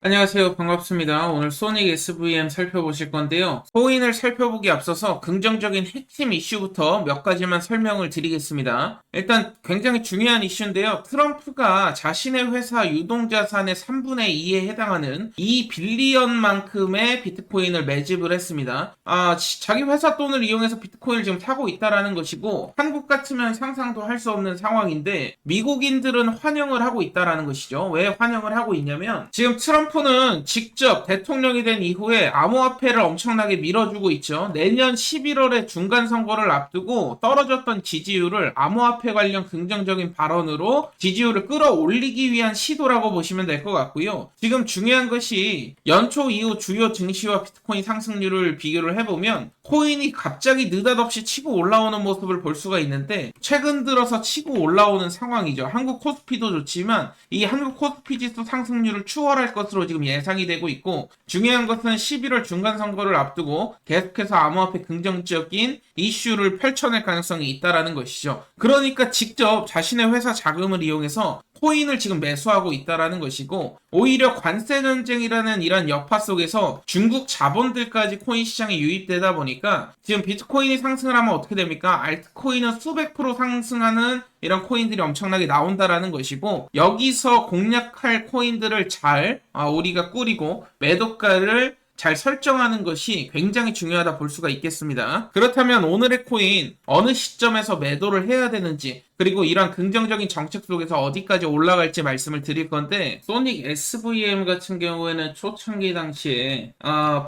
안녕하세요. 반갑습니다. 오늘 소닉 SVM 살펴보실 건데요. 코인을 살펴보기 앞서서 긍정적인 핵심 이슈부터 몇 가지만 설명을 드리겠습니다. 일단 굉장히 중요한 이슈인데요. 트럼프가 자신의 회사 유동자산의 3분의 2에 해당하는 2빌리언만큼의 비트코인을 매집을 했습니다. 자기 회사 돈을 이용해서 비트코인을 지금 사고 있다라는 것이고, 한국 같으면 상상도 할 수 없는 상황인데 미국인들은 환영을 하고 있다라는 것이죠. 왜 환영을 하고 있냐면 지금 트럼프는 직접 대통령이 된 이후에 암호화폐를 엄청나게 밀어주고 있죠. 내년 11월에 중간 선거를 앞두고 떨어졌던 지지율을 암호화폐 관련 긍정적인 발언으로 지지율을 끌어올리기 위한 시도라고 보시면 될 것 같고요. 지금 중요한 것이 연초 이후 주요 증시와 비트코인 상승률을 비교를 해보면 코인이 갑자기 느닷없이 치고 올라오는 모습을 볼 수가 있는데, 최근 들어서 치고 올라오는 상황이죠. 한국 코스피도 좋지만 이 한국 코스피 지수 상승률을 추월할 것으로 지금 예상이 되고 있고, 중요한 것은 11월 중간 선거를 앞두고 계속해서 암호화폐 긍정적인 이슈를 펼쳐낼 가능성이 있다라는 것이죠. 그러니까 직접 자신의 회사 자금을 이용해서 코인을 지금 매수하고 있다라는 것이고, 오히려 관세 전쟁이라는 이런 여파 속에서 중국 자본들까지 코인 시장에 유입되다 보니까 지금 비트코인이 상승을 하면 어떻게 됩니까? 알트코인은 수백 프로 상승하는 이런 코인들이 엄청나게 나온다라는 것이고, 여기서 공략할 코인들을 잘 우리가 꾸리고 매도가를 잘 설정하는 것이 굉장히 중요하다 볼 수가 있겠습니다. 그렇다면 오늘의 코인 어느 시점에서 매도를 해야 되는지, 그리고 이런 긍정적인 정책 속에서 어디까지 올라갈지 말씀을 드릴 건데, 소닉 SVM 같은 경우에는 초창기 당시에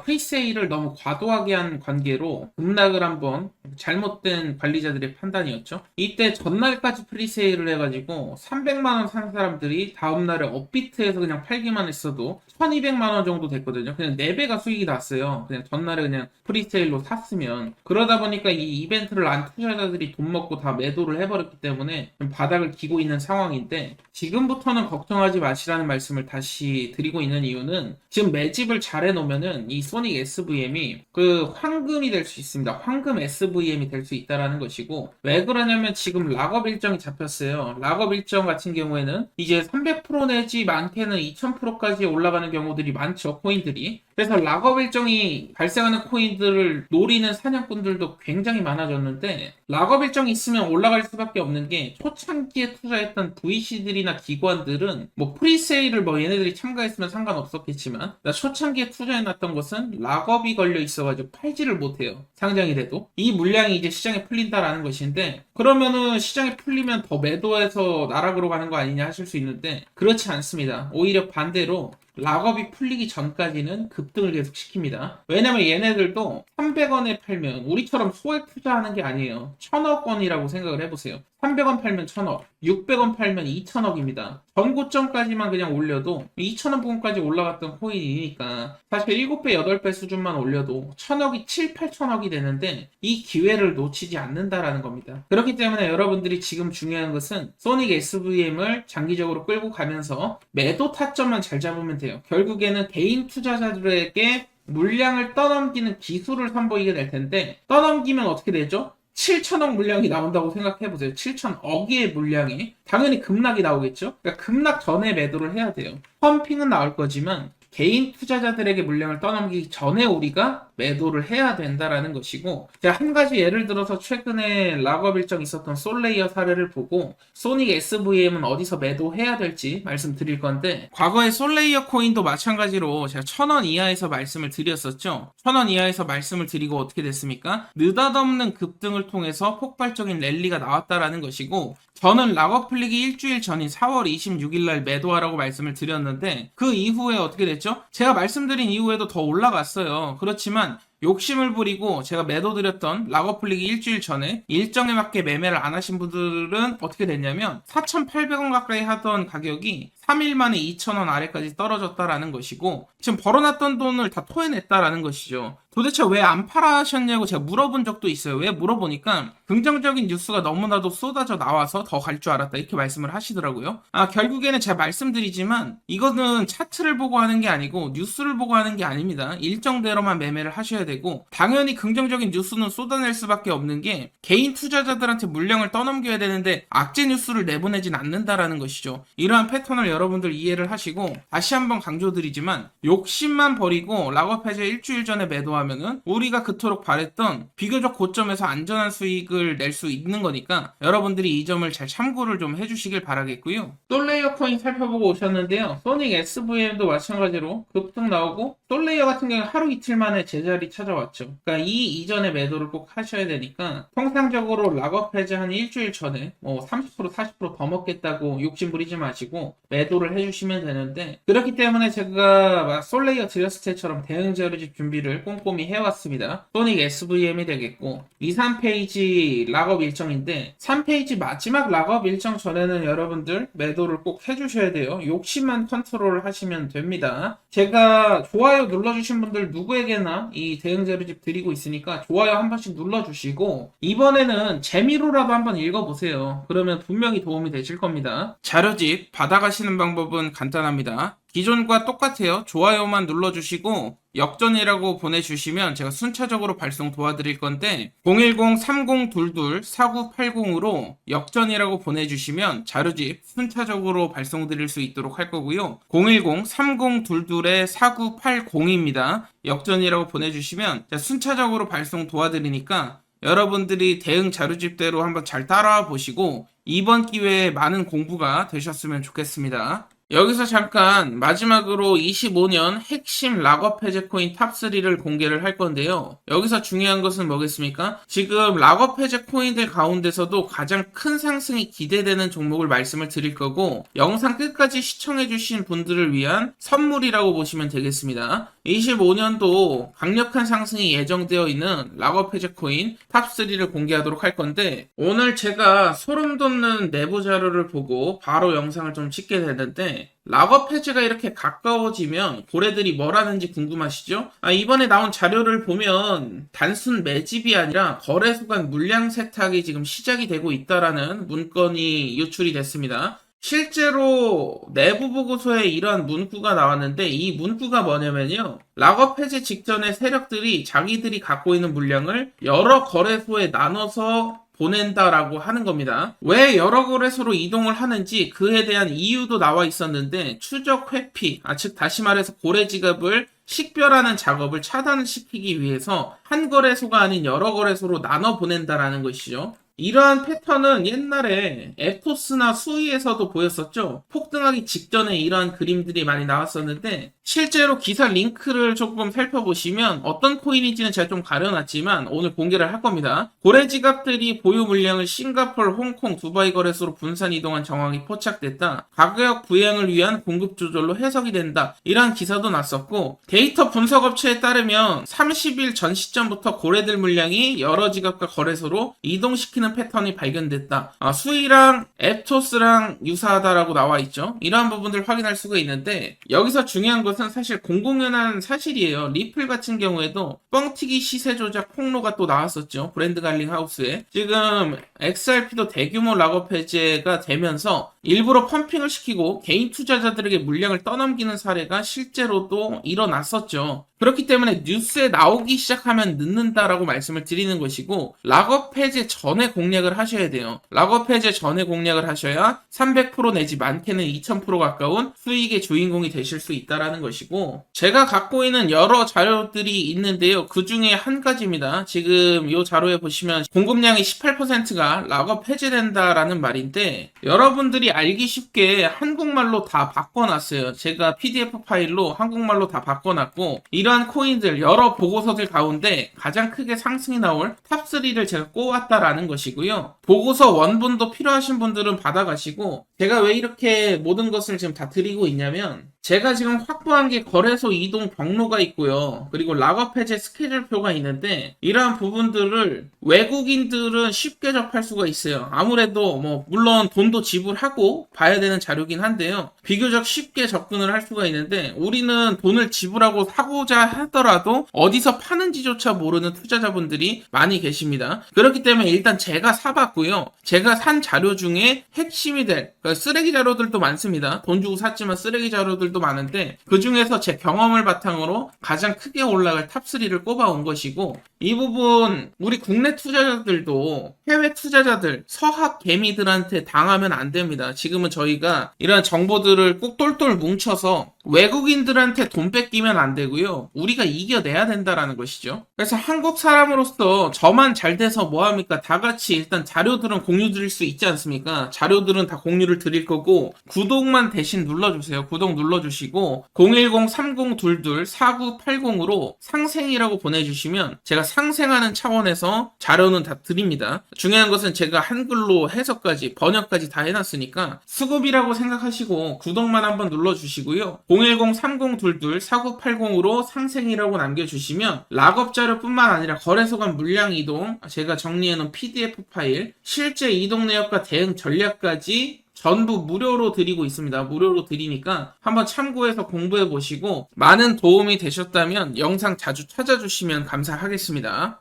프리세일을 너무 과도하게 한 관계로 급락을 한번, 잘못된 관리자들의 판단이었죠. 이때 전날까지 프리세일을 해가지고 300만 원 산 사람들이 다음날에 업비트에서 그냥 팔기만 했어도 1200만 원 정도 됐거든요. 그냥 4배가 수익이 났어요. 그냥 전날에 그냥 프리세일로 샀으면. 그러다 보니까 이 이벤트를 안 투자자들이 돈 먹고 다 매도를 해버렸기 때문에 좀 바닥을 기고 있는 상황인데, 지금부터는 걱정하지 마시라는 말씀을 다시 드리고 있는 이유는, 지금 매집을 잘 해놓으면은 이 소닉 SVM이 그 황금이 될 수 있습니다. 황금 SVM이 될 수 있다라는 것이고, 왜 그러냐면 지금 락업 일정이 잡혔어요. 락업 일정 같은 경우에는 이제 300% 내지 많게는 2000%까지 올라가는 경우들이 많죠, 코인들이. 그래서 락업 일정이 발생하는 코인들을 노리는 사냥꾼들도 굉장히 많아졌는데, 락업 일정이 있으면 올라갈 수밖에 없는 게, 초창기에 투자했던 VC들이나 기관들은 뭐 프리세일을 뭐 얘네들이 참가했으면 상관없었겠지만, 초창기에 투자해놨던 것은 락업이 걸려 있어가지고 팔지를 못해요. 상장이 돼도. 이 물량이 이제 시장에 풀린다라는 것인데, 그러면은 시장에 풀리면 더 매도해서 나락으로 가는 거 아니냐 하실 수 있는데, 그렇지 않습니다. 오히려 반대로 락업이 풀리기 전까지는 급등을 계속 시킵니다. 왜냐면 얘네들도 300원에 팔면 우리처럼 소액 투자하는 게 아니에요. 1000억 원이라고 생각을 해보세요. 300원 팔면 1000억, 600원 팔면 2000억입니다. 전고점까지만 그냥 올려도 2000원 부근까지 올라갔던 코인이니까 사실 7배, 8배 수준만 올려도 1000억이 7, 8000억이 되는데, 이 기회를 놓치지 않는다라는 겁니다. 그렇기 때문에 여러분들이 지금 중요한 것은 소닉 SVM을 장기적으로 끌고 가면서 매도 타점만 잘 잡으면 돼요. 결국에는 개인 투자자들에게 물량을 떠넘기는 기술을 선보이게 될 텐데, 떠넘기면 어떻게 되죠? 7천억 물량이 나온다고 생각해보세요. 7천억의 물량이. 당연히 급락이 나오겠죠? 그러니까 급락 전에 매도를 해야 돼요. 펌핑은 나올 거지만 개인 투자자들에게 물량을 떠넘기기 전에 우리가 매도를 해야 된다라는 것이고, 제가 한 가지 예를 들어서 최근에 락업 일정이 있었던 솔레이어 사례를 보고 소닉 SVM은 어디서 매도해야 될지 말씀드릴 건데, 과거에 솔레이어 코인도 마찬가지로 제가 1000원 이하에서 말씀을 드렸었죠. 1000원 이하에서 말씀을 드리고 어떻게 됐습니까? 느닷없는 급등을 통해서 폭발적인 랠리가 나왔다라는 것이고, 저는 락업 풀리기 일주일 전인 4월 26일 날 매도하라고 말씀을 드렸는데, 그 이후에 어떻게 됐죠? 제가 말씀드린 이후에도 더 올라갔어요. 그렇지만 욕심을 부리고 제가 매도 드렸던 락업 풀리기 일주일 전에 일정에 맞게 매매를 안 하신 분들은 어떻게 됐냐면, 4,800원 가까이 하던 가격이 3일 만에 2,000원 아래까지 떨어졌다라는 것이고, 지금 벌어놨던 돈을 다 토해냈다라는 것이죠. 도대체 왜 안 팔아 하셨냐고 제가 물어본 적도 있어요. 왜 물어보니까 긍정적인 뉴스가 너무나도 쏟아져 나와서 더 갈 줄 알았다, 이렇게 말씀을 하시더라고요. 결국에는 제가 말씀드리지만 이거는 차트를 보고 하는 게 아니고 뉴스를 보고 하는 게 아닙니다. 일정대로만 매매를 하셔야 되고, 당연히 긍정적인 뉴스는 쏟아낼 수밖에 없는 게 개인 투자자들한테 물량을 떠넘겨야 되는데 악재 뉴스를 내보내진 않는다라는 것이죠. 이러한 패턴을 여러분들 이해를 하시고, 다시 한번 강조드리지만 욕심만 버리고 락업 해제 일주일 전에 매도하면은 우리가 그토록 바랬던 비교적 고점에서 안전한 수익을 낼 수 있는 거니까 여러분들이 이 점을 잘 참고를 좀 해주시길 바라겠고요. 솔레이어 코인 살펴보고 오셨는데요. 소닉 SVM도 마찬가지로 급등 나오고, 솔레이어 같은 경우는 하루 이틀 만에 제자리 찾아왔죠. 그러니까 이 이전에 매도를 꼭 하셔야 되니까 통상적으로 락업 해제 한 일주일 전에 30% 40% 더 먹겠다고 욕심 부리지 마시고 매도를 해주시면 되는데, 그렇기 때문에 제가 솔레이어 드렸을 때처럼 대응 자료집 준비를 꼼꼼히 해왔습니다. 소닉 SVM이 되겠고, 2, 3페이지 락업 일정인데 3페이지 마지막 락업 일정 전에는 여러분들 매도를 꼭 해주셔야 돼요. 욕심만 컨트롤 하시면 됩니다. 제가 좋아요 눌러주신 분들 누구에게나 이 대응 자료집 드리고 있으니까 좋아요 한 번씩 눌러주시고, 이번에는 재미로라도 한번 읽어보세요. 그러면 분명히 도움이 되실 겁니다. 자료집 받아가시는 방법은 간단합니다. 기존과 똑같아요. 좋아요만 눌러주시고 역전이라고 보내주시면 제가 순차적으로 발송 도와드릴 건데, 010-3022-4980으로 역전이라고 보내주시면 자료집 순차적으로 발송드릴 수 있도록 할 거고요. 010-3022-4980입니다. 역전이라고 보내주시면 제가 순차적으로 발송 도와드리니까 여러분들이 대응 자료집대로 한번 잘 따라와 보시고 이번 기회에 많은 공부가 되셨으면 좋겠습니다. 여기서 잠깐 마지막으로 25년 핵심 락업 해제 코인 탑3를 공개를 할 건데요. 여기서 중요한 것은 뭐겠습니까? 지금 락업 해제 코인들 가운데서도 가장 큰 상승이 기대되는 종목을 말씀을 드릴 거고, 영상 끝까지 시청해주신 분들을 위한 선물이라고 보시면 되겠습니다. 25년도 강력한 상승이 예정되어 있는 락업 해제 코인 탑3를 공개하도록 할 건데, 오늘 제가 소름 돋는 내부 자료를 보고 바로 영상을 좀 찍게 되는데, 락업 해제가 이렇게 가까워지면 고래들이 뭘 하는지 궁금하시죠? 이번에 나온 자료를 보면 단순 매집이 아니라 거래소 간 물량 세탁이 지금 시작이 되고 있다라는 문건이 유출이 됐습니다. 실제로 내부 보고서에 이러한 문구가 나왔는데, 이 문구가 뭐냐면요, 락업 해제 직전에 세력들이 자기들이 갖고 있는 물량을 여러 거래소에 나눠서 보낸다라고 하는 겁니다. 왜 여러 거래소로 이동을 하는지 그에 대한 이유도 나와 있었는데, 추적 회피, 즉 다시 말해서 고래 지갑을 식별하는 작업을 차단시키기 위해서 한 거래소가 아닌 여러 거래소로 나눠 보낸다라는 것이죠. 이러한 패턴은 옛날에 에토스나 수이에서도 보였었죠. 폭등하기 직전에 이러한 그림들이 많이 나왔었는데, 실제로 기사 링크를 조금 살펴보시면 어떤 코인인지는 제가 좀 가려놨지만 오늘 공개를 할 겁니다. 고래 지갑들이 보유 물량을 싱가포르, 홍콩, 두바이 거래소로 분산 이동한 정황이 포착됐다. 가격 부양을 위한 공급 조절로 해석이 된다. 이러한 기사도 났었고, 데이터 분석 업체에 따르면 30일 전 시점부터 고래들 물량이 여러 지갑과 거래소로 이동시키는 패턴이 발견됐다. 수이랑 에토스랑 유사하다라고 나와 있죠. 이러한 부분들 확인할 수가 있는데, 여기서 중요한 것은 사실 공공연한 사실이에요. 리플 같은 경우에도 뻥튀기 시세 조작 폭로가 또 나왔었죠. 브랜드 갈링 하우스에. 지금 XRP도 대규모 락업 해제가 되면서 일부러 펌핑을 시키고 개인 투자자들에게 물량을 떠넘기는 사례가 실제로도 일어났었죠. 그렇기 때문에 뉴스에 나오기 시작하면 늦는다라고 말씀을 드리는 것이고, 락업 해제 전에 공략을 하셔야 돼요. 락업 해제 전에 공략을 하셔야 300% 내지 많게는 2000% 가까운 수익의 주인공이 되실 수 있다라는 것이고, 제가 갖고 있는 여러 자료들이 있는데요. 그 중에 한 가지입니다. 지금 이 자료에 보시면 공급량이 18%가 락업 해제된다라는 말인데, 여러분들이 알기 쉽게 한국말로 다 바꿔놨어요. 제가 PDF 파일로 한국말로 다 바꿔놨고, 이러한 코인들 여러 보고서들 가운데 가장 크게 상승이 나올 탑3를 제가 꼽았다라는 것이고요. 보고서 원본도 필요하신 분들은 받아가시고, 제가 왜 이렇게 모든 것을 지금 다 드리고 있냐면, 제가 지금 확보한 게 거래소 이동 경로가 있고요. 그리고 락업 해제 스케줄표가 있는데, 이러한 부분들을 외국인들은 쉽게 접할 수가 있어요. 아무래도 물론 돈도 지불하고 봐야 되는 자료긴 한데요. 비교적 쉽게 접근을 할 수가 있는데, 우리는 돈을 지불하고 사고자 하더라도 어디서 파는지조차 모르는 투자자분들이 많이 계십니다. 그렇기 때문에 일단 제가 사봤고요. 제가 산 자료 중에 핵심이 될, 그러니까 쓰레기 자료들도 많습니다. 돈 주고 샀지만 쓰레기 자료들 종목들도 많은데 그 중에서 제 경험을 바탕으로 가장 크게 올라갈 탑3를 꼽아온 것이고, 이 부분 우리 국내 투자자들도 해외 투자자들 서학 개미들한테 당하면 안 됩니다. 지금은 저희가 이런 정보들을 꼭 똘똘 뭉쳐서 외국인들한테 돈 뺏기면 안 되고요. 우리가 이겨내야 된다라는 것이죠. 그래서 한국 사람으로서 저만 잘 돼서 뭐합니까? 다 같이 일단 자료들은 공유 드릴 수 있지 않습니까? 자료들은 다 공유를 드릴 거고, 구독만 대신 눌러주세요. 구독 눌러주시고 010-3022-4980으로 상생이라고 보내주시면 제가 상생하는 차원에서 자료는 다 드립니다. 중요한 것은 제가 한글로 해석까지 번역까지 다 해놨으니까 수급이라고 생각하시고 구독만 한번 눌러주시고요. 010-3022-4980으로 상생이라고 남겨주시면 락업 자료뿐만 아니라 거래소간 물량 이동, 제가 정리해놓은 PDF 파일, 실제 이동 내역과 대응 전략까지 전부 무료로 드리고 있습니다. 무료로 드리니까 한번 참고해서 공부해 보시고 많은 도움이 되셨다면 영상 자주 찾아주시면 감사하겠습니다.